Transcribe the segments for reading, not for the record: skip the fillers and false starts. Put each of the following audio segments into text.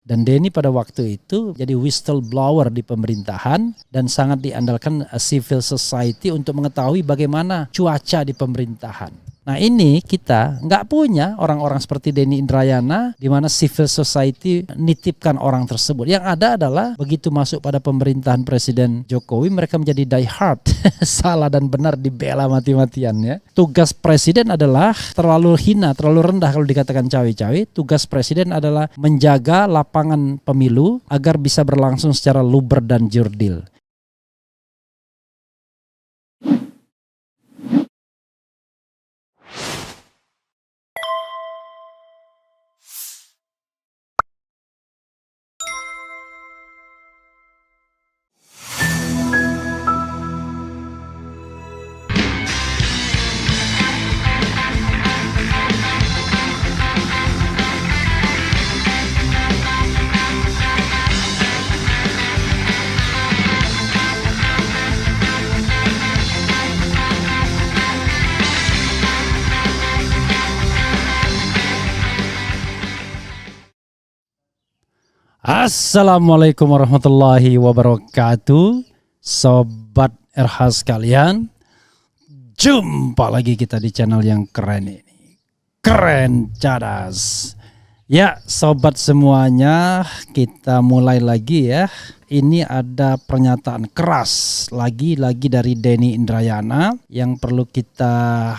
Dan Denny pada waktu itu jadi whistleblower di pemerintahan dan sangat diandalkan civil society untuk mengetahui bagaimana cuaca di pemerintahan. Nah ini kita nggak punya orang-orang seperti Denny Indrayana di mana civil society nitipkan orang tersebut. Yang ada adalah begitu masuk pada pemerintahan Presiden Jokowi mereka menjadi die hard. Salah dan benar dibela mati-matian ya. Tugas presiden adalah terlalu hina, terlalu rendah kalau dikatakan cawe-cawe. Tugas presiden adalah menjaga lapangan pemilu agar bisa berlangsung secara luber dan jurdil. Assalamualaikum warahmatullahi wabarakatuh. Sobat RH sekalian, jumpa lagi kita di channel yang keren ini, Keren Cadas. Ya sobat semuanya, kita mulai lagi ya. Ini ada pernyataan keras lagi-lagi dari Denny Indrayana yang perlu kita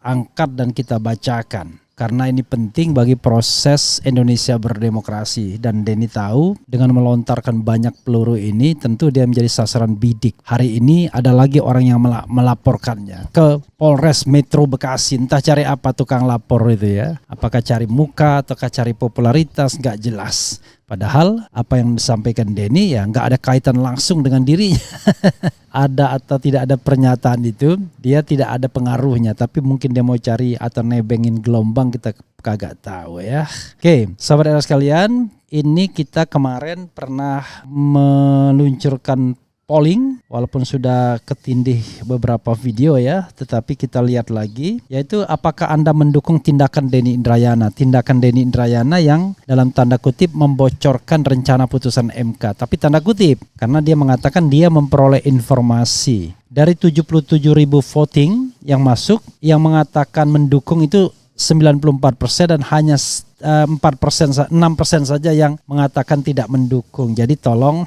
angkat dan kita bacakan. Karena ini penting bagi proses Indonesia berdemokrasi. Dan Denny tahu dengan melontarkan banyak peluru ini tentu dia menjadi sasaran bidik. Hari ini ada lagi orang yang melaporkannya ke Polres Metro Bekasi. Entah cari apa tukang lapor itu ya. Apakah cari muka ataukah cari popularitas, nggak jelas. Padahal apa yang disampaikan Denny ya nggak ada kaitan langsung dengan dirinya. Ada atau tidak ada pernyataan itu, dia tidak ada pengaruhnya. Tapi mungkin dia mau cari atau nebengin gelombang, kita kagak tahu ya. Oke, sahabat sekalian, ini kita kemarin pernah meluncurkan polling, walaupun sudah ketindih beberapa video ya, tetapi kita lihat lagi, yaitu apakah Anda mendukung tindakan Denny Indrayana, tindakan Denny Indrayana yang dalam tanda kutip membocorkan rencana putusan MK, tapi tanda kutip, karena dia mengatakan dia memperoleh informasi dari 77.000 voting yang masuk, yang mengatakan mendukung itu 94% dan hanya 6% saja yang mengatakan tidak mendukung. Jadi tolong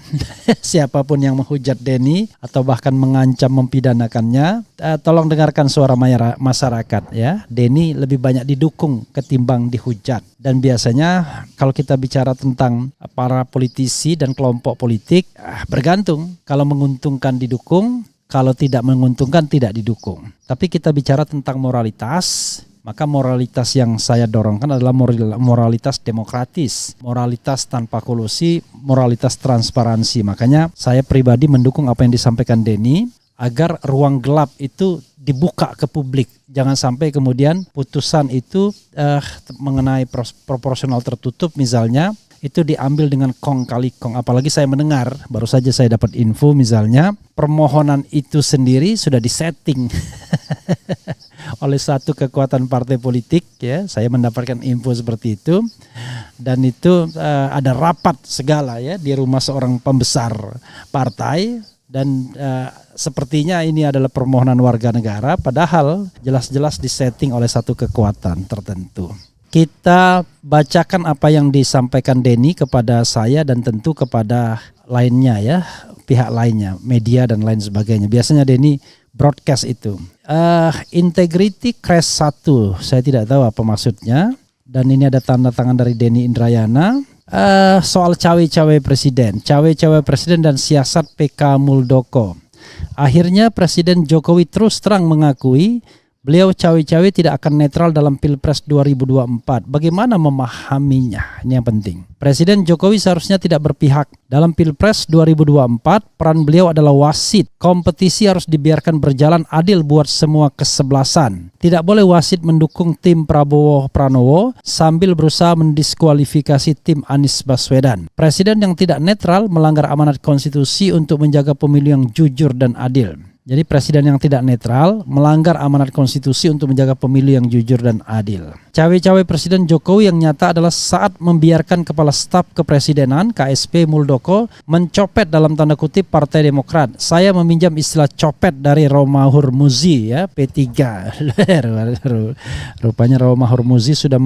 siapapun yang menghujat Denny atau bahkan mengancam mempidanakannya, tolong dengarkan suara masyarakat ya. Denny lebih banyak didukung ketimbang dihujat. Dan biasanya kalau kita bicara tentang para politisi dan kelompok politik, bergantung. Kalau menguntungkan didukung, kalau tidak menguntungkan tidak didukung. Tapi kita bicara tentang moralitas. Maka moralitas yang saya dorongkan adalah moralitas demokratis, moralitas tanpa kolusi, moralitas transparansi. Makanya saya pribadi mendukung apa yang disampaikan Denny agar ruang gelap itu dibuka ke publik. Jangan sampai kemudian putusan itu mengenai proporsional tertutup misalnya, itu diambil dengan kong kali kong. Apalagi saya mendengar, baru saja saya dapat info misalnya, permohonan itu sendiri sudah disetting oleh satu kekuatan partai politik ya. Saya mendapatkan info seperti itu. Dan itu ada rapat segala ya di rumah seorang pembesar partai. Dan sepertinya ini adalah permohonan warga negara, padahal jelas-jelas disetting oleh satu kekuatan tertentu. Kita bacakan apa yang disampaikan Denny kepada saya dan tentu kepada lainnya ya, pihak lainnya, media dan lain sebagainya. Biasanya Denny broadcast itu. Integrity crash 1, saya tidak tahu apa maksudnya. Dan ini ada tanda tangan dari Denny Indrayana. Soal cawe-cawe presiden dan siasat PK Muldoko. Akhirnya Presiden Jokowi terus terang mengakui beliau cawe-cawe tidak akan netral dalam Pilpres 2024. Bagaimana memahaminya? Ini yang penting. Presiden Jokowi seharusnya tidak berpihak. Dalam Pilpres 2024, peran beliau adalah wasit. Kompetisi harus dibiarkan berjalan adil buat semua kesebelasan. Tidak boleh wasit mendukung tim Prabowo Pranowo sambil berusaha mendiskualifikasi tim Anies Baswedan. Presiden yang tidak netral melanggar amanat konstitusi untuk menjaga pemilu yang jujur dan adil. Jadi presiden yang tidak netral melanggar amanat konstitusi untuk menjaga pemilu yang jujur dan adil. Cawe-cawe Presiden Jokowi yang nyata adalah saat membiarkan Kepala Staf Kepresidenan KSP Muldoko mencopet dalam tanda kutip Partai Demokrat. Saya meminjam istilah copet dari Romahur Muzi ya, P3. Rupanya Romahur Muzi sudah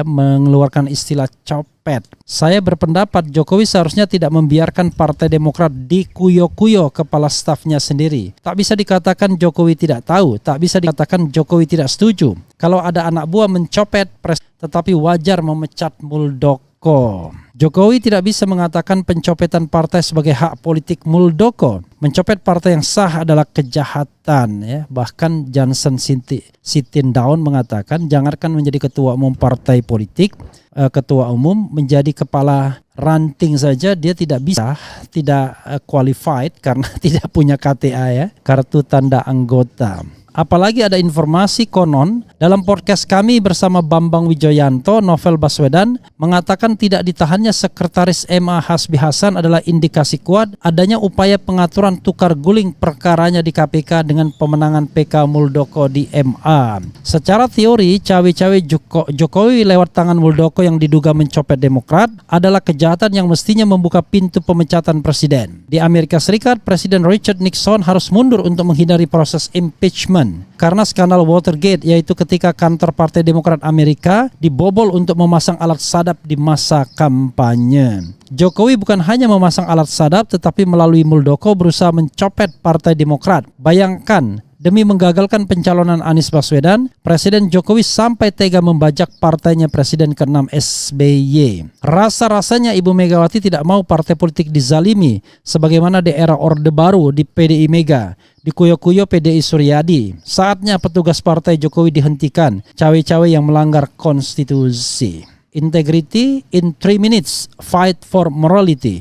mengeluarkan istilah copet. Saya berpendapat Jokowi seharusnya tidak membiarkan Partai Demokrat dikuyo-kuyo kepala stafnya sendiri. Tak bisa dikatakan Jokowi tidak tahu, tak bisa dikatakan Jokowi tidak setuju. Kalau ada anak buah mencopet tetapi wajar memecat Muldoko. Jokowi tidak bisa mengatakan pencopetan partai sebagai hak politik Muldoko. Mencopet partai yang sah adalah kejahatan ya. Bahkan Johnson Sitindaun mengatakan jangankan menjadi ketua umum partai politik, ketua umum menjadi kepala ranting saja dia tidak bisa, tidak qualified karena tidak punya KTA ya, kartu tanda anggota. Apalagi ada informasi konon dalam podcast kami bersama Bambang Wijoyanto, Novel Baswedan mengatakan tidak ditahannya Sekretaris MA Hasbi Hasan adalah indikasi kuat adanya upaya pengaturan tukar guling perkaranya di KPK dengan pemenangan PK Muldoko di MA. Secara teori, cawe-cawe Jokowi lewat tangan Muldoko yang diduga mencopet Demokrat adalah kejahatan yang mestinya membuka pintu pemecatan presiden. Di Amerika Serikat, Presiden Richard Nixon harus mundur untuk menghindari proses impeachment karena skandal Watergate, yaitu ketika kantor Partai Demokrat Amerika dibobol untuk memasang alat sadap di masa kampanye. Jokowi bukan hanya memasang alat sadap tetapi melalui Muldoko berusaha mencopet Partai Demokrat. Bayangkan, demi menggagalkan pencalonan Anies Baswedan, Presiden Jokowi sampai tega membajak partainya Presiden ke-6 SBY. Rasa-rasanya Ibu Megawati tidak mau partai politik dizalimi sebagaimana di era Orde Baru di PDI Mega, di kuyo-kuyo PDI Suryadi. Saatnya petugas partai Jokowi dihentikan, cawe-cawe yang melanggar konstitusi. Integrity in 3 minutes, fight for morality.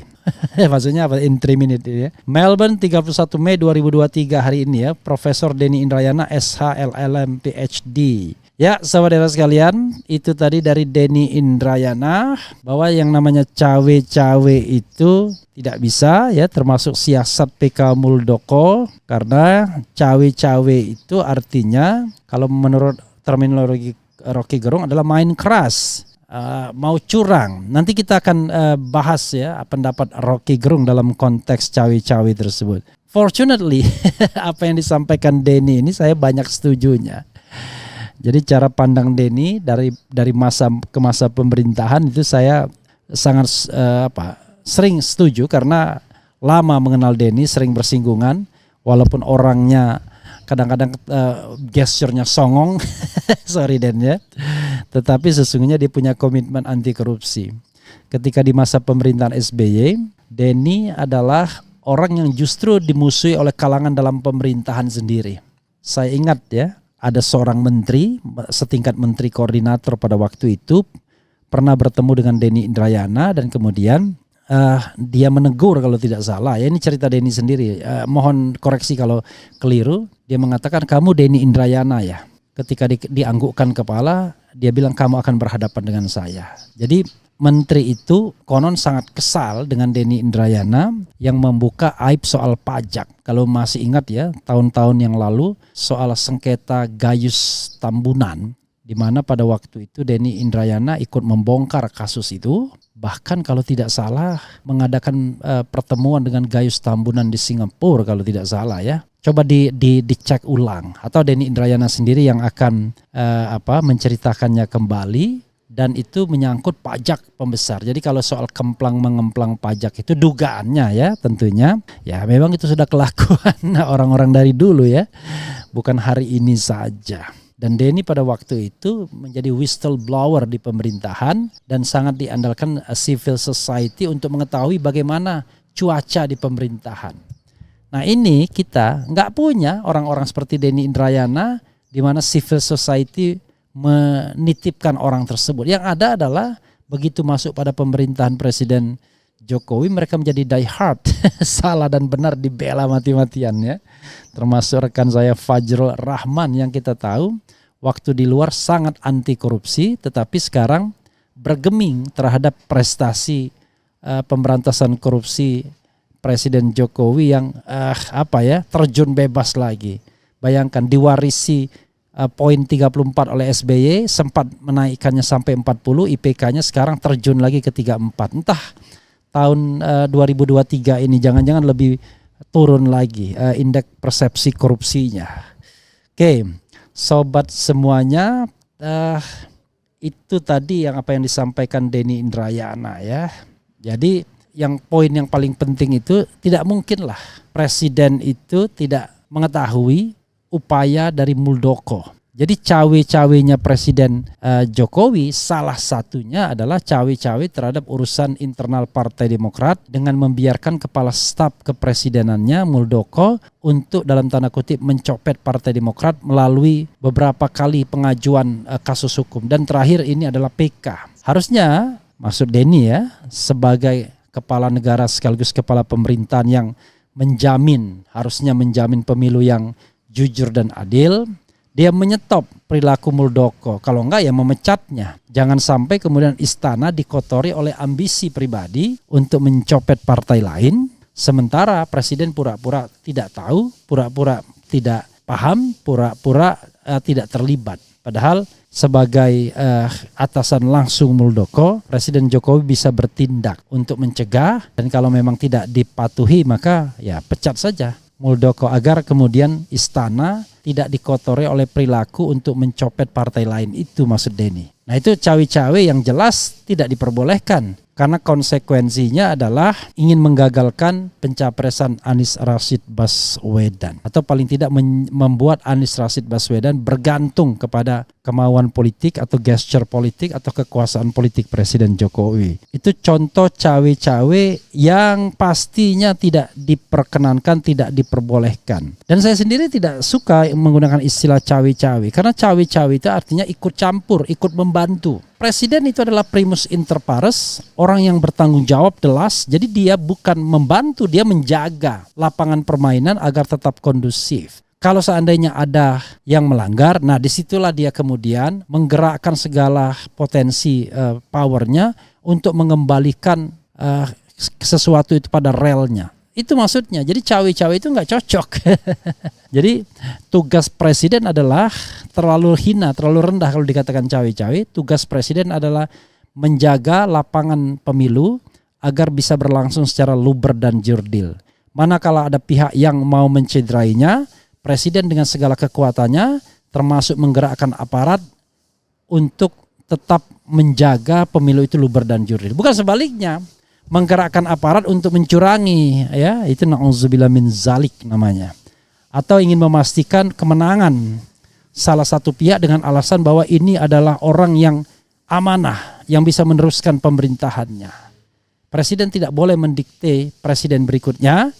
Maksudnya apa in 3 minutes ya. Melbourne 31 Mei 2023 hari ini ya, Profesor Denny Indrayana SHLLM PhD. Ya, saudara sekalian, itu tadi dari Denny Indrayana bahwa yang namanya cawe-cawe itu tidak bisa ya, termasuk siasat PK Muldoko, karena cawe-cawe itu artinya kalau menurut terminologi Rocky Gerung adalah main keras. Mau curang. Nanti kita akan bahas ya pendapat Rocky Gerung dalam konteks cawe-cawe tersebut. Fortunately apa yang disampaikan Denny ini saya banyak setujunya. Jadi cara pandang Denny dari masa ke masa pemerintahan itu saya sangat sering setuju karena lama mengenal Denny, sering bersinggungan walaupun orangnya kadang-kadang gesturnya songong, sorry Den ya. Tetapi sesungguhnya dia punya komitmen anti korupsi. Ketika di masa pemerintahan SBY, Denny adalah orang yang justru dimusuhi oleh kalangan dalam pemerintahan sendiri. Saya ingat ya, ada seorang menteri, setingkat menteri koordinator pada waktu itu, pernah bertemu dengan Denny Indrayana dan kemudian dia menegur kalau tidak salah. Ya ini cerita Denny sendiri. Mohon koreksi kalau keliru. Dia mengatakan kamu Denny Indrayana ya. Ketika dianggukkan kepala, dia bilang kamu akan berhadapan dengan saya. Jadi menteri itu konon sangat kesal dengan Denny Indrayana yang membuka aib soal pajak. Kalau masih ingat ya, tahun-tahun yang lalu soal sengketa Gayus Tambunan, di mana pada waktu itu Denny Indrayana ikut membongkar kasus itu. Bahkan kalau tidak salah mengadakan pertemuan dengan Gayus Tambunan di Singapura kalau tidak salah ya. Coba dicek ulang atau Denny Indrayana sendiri yang akan menceritakannya kembali, dan itu menyangkut pajak pembesar. Jadi kalau soal mengemplang pajak itu dugaannya ya tentunya ya memang itu sudah kelakuan orang-orang dari dulu ya, bukan hari ini saja. Dan Denny pada waktu itu menjadi whistleblower di pemerintahan dan sangat diandalkan civil society untuk mengetahui bagaimana cuaca di pemerintahan. Nah ini kita nggak punya orang-orang seperti Denny Indrayana di mana civil society menitipkan orang tersebut. Yang ada adalah begitu masuk pada pemerintahan Presiden Jokowi mereka menjadi die hard, salah dan benar dibela mati-matian ya. Termasuk rekan saya Fajrul Rahman yang kita tahu waktu di luar sangat anti korupsi tetapi sekarang bergeming terhadap prestasi pemberantasan korupsi Presiden Jokowi yang terjun bebas lagi. Bayangkan diwarisi poin 34 oleh SBY, sempat menaikkannya sampai 40, IPK-nya sekarang terjun lagi ke 34. Entah tahun 2023 ini jangan-jangan lebih turun lagi indeks persepsi korupsinya. Oke, sobat semuanya, itu tadi yang disampaikan Denny Indrayana ya. Jadi yang poin yang paling penting itu tidak mungkinlah presiden itu tidak mengetahui upaya dari Muldoko. Jadi cawe-cawenya Presiden Jokowi salah satunya adalah cawe-cawe terhadap urusan internal Partai Demokrat dengan membiarkan kepala staf kepresidenannya Muldoko untuk dalam tanda kutip mencopet Partai Demokrat melalui beberapa kali pengajuan kasus hukum. Dan terakhir ini adalah PK. Harusnya maksud Denny ya, sebagai kepala negara sekaligus kepala pemerintahan yang harusnya menjamin pemilu yang jujur dan adil, dia menyetop perilaku Muldoko. Kalau enggak ya memecatnya. Jangan sampai kemudian istana dikotori oleh ambisi pribadi untuk mencopet partai lain, sementara presiden pura-pura tidak tahu, pura-pura tidak paham, pura-pura tidak terlibat. Padahal sebagai atasan langsung Muldoko, Presiden Jokowi bisa bertindak untuk mencegah, dan kalau memang tidak dipatuhi maka ya pecat saja Muldoko agar kemudian istana tidak dikotori oleh perilaku untuk mencopet partai lain. Itu maksud Denny. Nah itu cawe-cawe yang jelas tidak diperbolehkan. Karena konsekuensinya adalah ingin menggagalkan pencapresan Anies Rashid Baswedan. Atau paling tidak membuat Anies Rashid Baswedan bergantung kepada kemauan politik atau gesture politik atau kekuasaan politik Presiden Jokowi. Itu contoh cawe-cawe yang pastinya tidak diperkenankan, tidak diperbolehkan. Dan saya sendiri tidak suka menggunakan istilah cawe-cawe. Karena cawe-cawe itu artinya ikut campur, ikut membantu. Presiden itu adalah primus inter pares, orang yang bertanggung jawab jelas. Jadi dia bukan membantu, dia menjaga lapangan permainan agar tetap kondusif. Kalau seandainya ada yang melanggar, nah disitulah dia kemudian menggerakkan segala potensi powernya untuk mengembalikan sesuatu itu pada relnya. Itu maksudnya. Jadi cawe-cawe itu nggak cocok. Jadi tugas presiden adalah terlalu hina, terlalu rendah kalau dikatakan cawe-cawe. Tugas presiden adalah menjaga lapangan pemilu agar bisa berlangsung secara luber dan jurdil. Manakala ada pihak yang mau mencederainya, presiden dengan segala kekuatannya termasuk menggerakkan aparat untuk tetap menjaga pemilu itu luber dan jurdil. Bukan sebaliknya. Menggerakkan aparat untuk mencurangi, ya itu na'udzubillah min zalik namanya, atau ingin memastikan kemenangan salah satu pihak dengan alasan bahwa ini adalah orang yang amanah yang bisa meneruskan pemerintahannya. Presiden tidak boleh mendikte presiden berikutnya,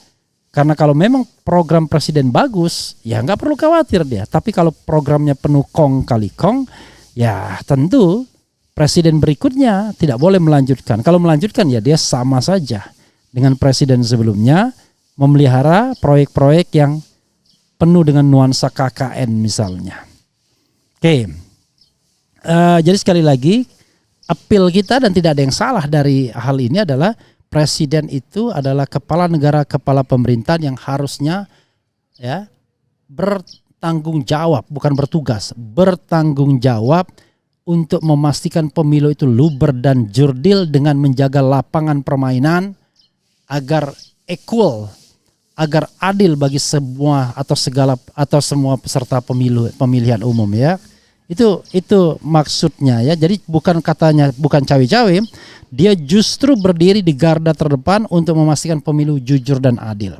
karena kalau memang program presiden bagus ya nggak perlu khawatir dia, tapi kalau programnya penuh kong kali kong ya tentu presiden berikutnya tidak boleh melanjutkan. Kalau melanjutkan ya dia sama saja dengan presiden sebelumnya, memelihara proyek-proyek yang penuh dengan nuansa KKN misalnya. Oke, jadi sekali lagi apel kita dan tidak ada yang salah dari hal ini adalah presiden itu adalah kepala negara, kepala pemerintahan yang harusnya ya bertanggung jawab, bukan bertugas, bertanggung jawab untuk memastikan pemilu itu luber dan jurdil dengan menjaga lapangan permainan agar equal, agar adil bagi semua atau semua peserta pemilihan umum ya. Itu maksudnya ya. Jadi bukan cawe-cawe, dia justru berdiri di garda terdepan untuk memastikan pemilu jujur dan adil.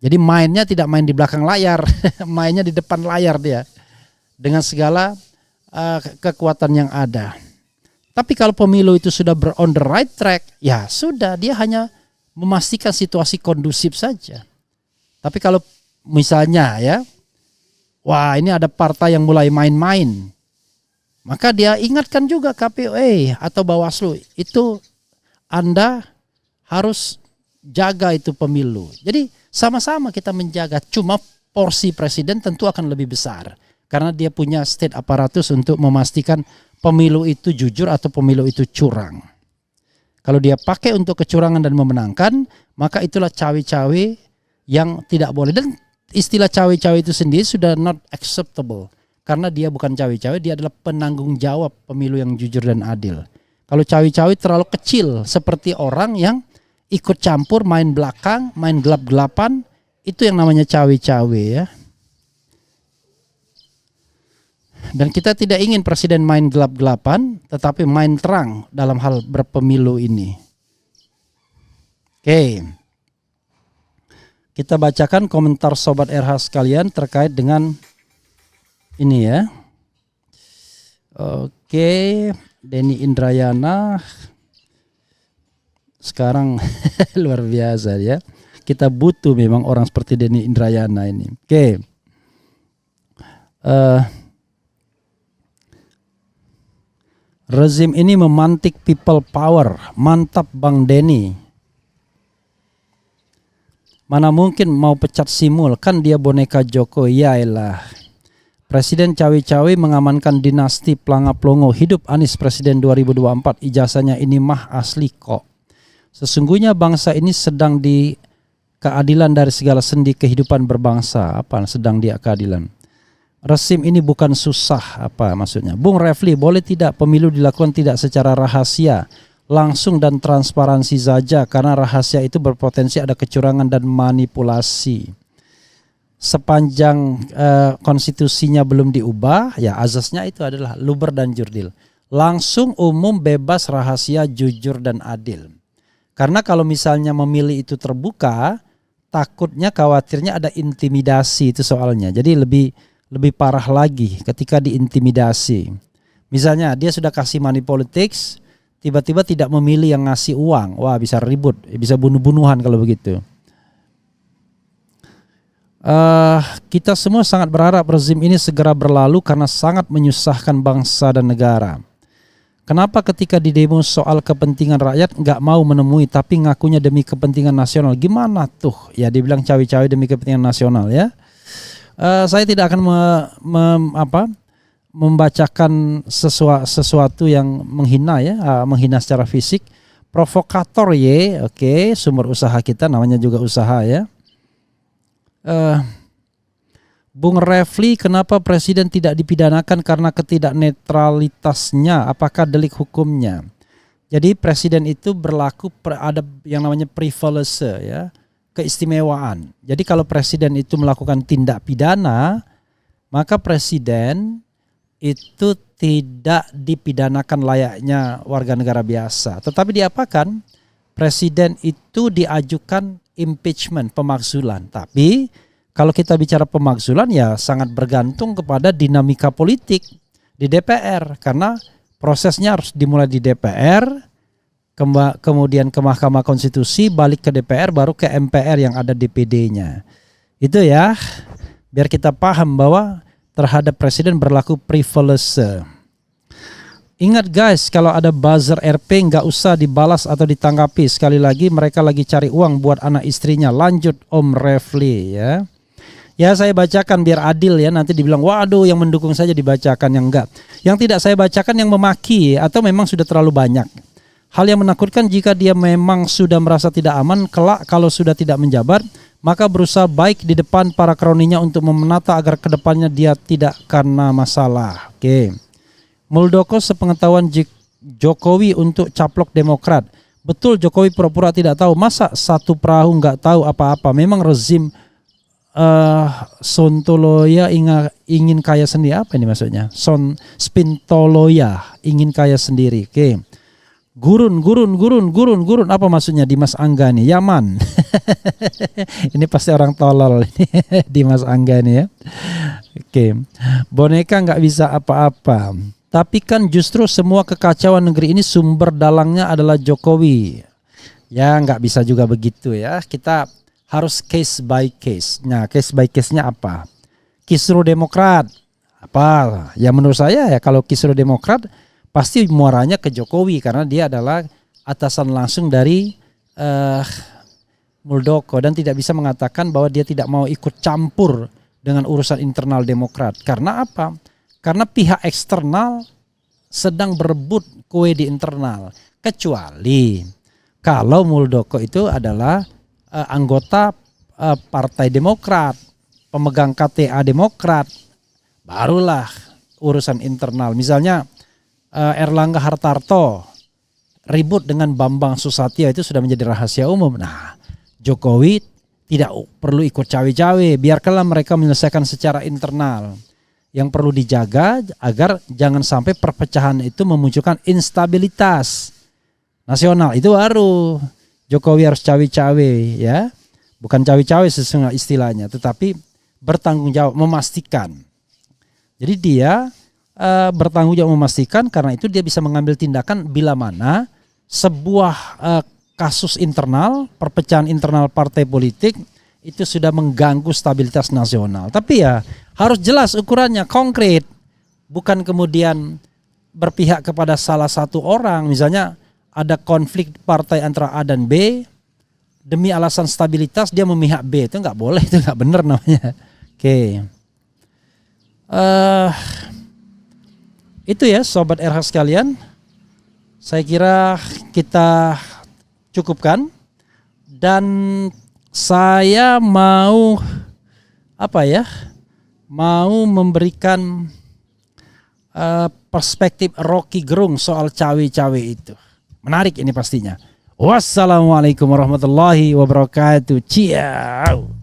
Jadi mainnya tidak main di belakang layar, mainnya di depan layar dia dengan segala kekuatan yang ada. Tapi kalau pemilu itu sudah on the right track, ya sudah, dia hanya memastikan situasi kondusif saja. Tapi kalau misalnya ya, wah ini ada partai yang mulai main-main, maka dia ingatkan juga KPU atau Bawaslu, itu Anda harus jaga itu pemilu. Jadi sama-sama kita menjaga, cuma porsi presiden tentu akan lebih besar. Karena dia punya state aparatus untuk memastikan pemilu itu jujur atau pemilu itu curang. Kalau dia pakai untuk kecurangan dan memenangkan, maka itulah cawe-cawe yang tidak boleh. Dan istilah cawe-cawe itu sendiri sudah not acceptable. Karena dia bukan cawe-cawe, dia adalah penanggung jawab pemilu yang jujur dan adil. Kalau cawe-cawe terlalu kecil, seperti orang yang ikut campur, main belakang, main gelap-gelapan, itu yang namanya cawe-cawe ya. Dan kita tidak ingin presiden main gelap-gelapan, tetapi main terang dalam hal berpemilu ini. Oke. Kita bacakan komentar Sobat RH sekalian terkait dengan ini ya. Oke, Denny Indrayana. Sekarang luar biasa ya. Kita butuh memang orang seperti Denny Indrayana ini. Oke. Rezim ini memantik people power. Mantap Bang Denny. Mana mungkin mau pecat Simul, kan dia boneka Jokowi. Yaelah. Presiden cawe-cawe mengamankan dinasti Pelanga-Pelongo. Hidup Anies Presiden 2024. Ijazahnya ini mah asli kok. Sesungguhnya bangsa ini sedang di keadilan dari segala sendi kehidupan berbangsa. Apa sedang di keadilan? Rezim ini bukan susah, apa maksudnya? Bung Refli, boleh tidak pemilu dilakukan tidak secara rahasia, langsung dan transparansi saja, karena rahasia itu berpotensi ada kecurangan dan manipulasi. Sepanjang konstitusinya belum diubah, ya azasnya itu adalah luber dan jurdil. Langsung, umum, bebas, rahasia, jujur dan adil. Karena kalau misalnya memilih itu terbuka, takutnya khawatirnya ada intimidasi, itu soalnya. Jadi lebih parah lagi ketika diintimidasi. Misalnya dia sudah kasih money politics, tiba-tiba tidak memilih yang ngasih uang. Wah, bisa ribut, bisa bunuh-bunuhan kalau begitu. Kita semua sangat berharap rezim ini segera berlalu karena sangat menyusahkan bangsa dan negara. Kenapa ketika di demo soal kepentingan rakyat nggak mau menemui tapi ngakunya demi kepentingan nasional? Gimana tuh? Ya dibilang cawe-cawe demi kepentingan nasional ya. Saya tidak akan membacakan sesuatu yang menghina ya, menghina secara fisik. Provokator ya, oke, sumber usaha kita namanya juga usaha ya. Bung Refli, kenapa presiden tidak dipidanakan karena ketidaknetralitasnya? Apakah delik hukumnya? Jadi presiden itu berlaku ada yang namanya privilege ya. Keistimewaan. Jadi kalau presiden itu melakukan tindak pidana, maka presiden itu tidak dipidanakan layaknya warga negara biasa. Tetapi diapakan? Presiden itu diajukan impeachment, pemakzulan. Tapi kalau kita bicara pemakzulan ya sangat bergantung kepada dinamika politik di DPR. Karena prosesnya harus dimulai di DPR, kemudian ke Mahkamah Konstitusi, balik ke DPR, baru ke MPR yang ada DPD-nya. Itu ya, biar kita paham bahwa terhadap presiden berlaku privilege. Ingat guys, kalau ada buzzer RP nggak usah dibalas atau ditanggapi. Sekali lagi mereka lagi cari uang buat anak istrinya. Lanjut Om Refli ya. Ya saya bacakan biar adil ya, nanti dibilang waduh yang mendukung saja dibacakan, yang enggak. Yang tidak saya bacakan yang memaki atau memang sudah terlalu banyak. Hal yang menakutkan jika dia memang sudah merasa tidak aman, kelak kalau sudah tidak menjabat, maka berusaha baik di depan para kroninya untuk memenata agar kedepannya dia tidak kena masalah. Oke. Muldoko sepengetahuan Jokowi untuk caplok Demokrat. Betul Jokowi pura-pura tidak tahu, masa satu perahu nggak tahu apa-apa. Memang rezim Sontoloya ingin kaya sendiri. Apa ini maksudnya? Spintoloya ingin kaya sendiri. Oke. Gurun. Apa maksudnya Dimas Angga nih? Yaman. Ini pasti orang tolol ini. Dimas Angga nih ya. Oke. Boneka nggak bisa apa-apa. Tapi kan justru semua kekacauan negeri ini sumber dalangnya adalah Jokowi. Ya nggak bisa juga begitu ya. Kita harus case by case. Nah case by case-nya apa? Kisru Demokrat. Apa? Ya menurut saya ya kalau kisru Demokrat pasti muaranya ke Jokowi karena dia adalah atasan langsung dari Muldoko dan tidak bisa mengatakan bahwa dia tidak mau ikut campur dengan urusan internal Demokrat. Karena apa? Karena pihak eksternal sedang berebut kue di internal. Kecuali kalau Muldoko itu adalah anggota Partai Demokrat, pemegang KTA Demokrat, barulah urusan internal. Misalnya Erlangga Hartarto ribut dengan Bambang Susatyo itu sudah menjadi rahasia umum. Nah, Jokowi tidak perlu ikut cawe-cawe, biarkanlah mereka menyelesaikan secara internal. Yang perlu dijaga agar jangan sampai perpecahan itu memunculkan instabilitas nasional. Itu baru Jokowi harus cawe-cawe, ya. Bukan cawe-cawe sesuai istilahnya, tetapi bertanggung jawab, memastikan. Jadi dia bertanggung jawab memastikan, karena itu dia bisa mengambil tindakan bila mana sebuah kasus internal, perpecahan internal partai politik itu sudah mengganggu stabilitas nasional. Tapi ya harus jelas ukurannya, konkret. Bukan kemudian berpihak kepada salah satu orang. Misalnya ada konflik partai antara A dan B, demi alasan stabilitas dia memihak B, itu nggak boleh, itu nggak benar namanya. Oke. Itu ya Sobat RH sekalian. Saya kira kita cukupkan. Dan saya mau mau memberikan perspektif Rocky Gerung soal cawe-cawe itu. Menarik ini pastinya. Wassalamualaikum warahmatullahi wabarakatuh. Ciao.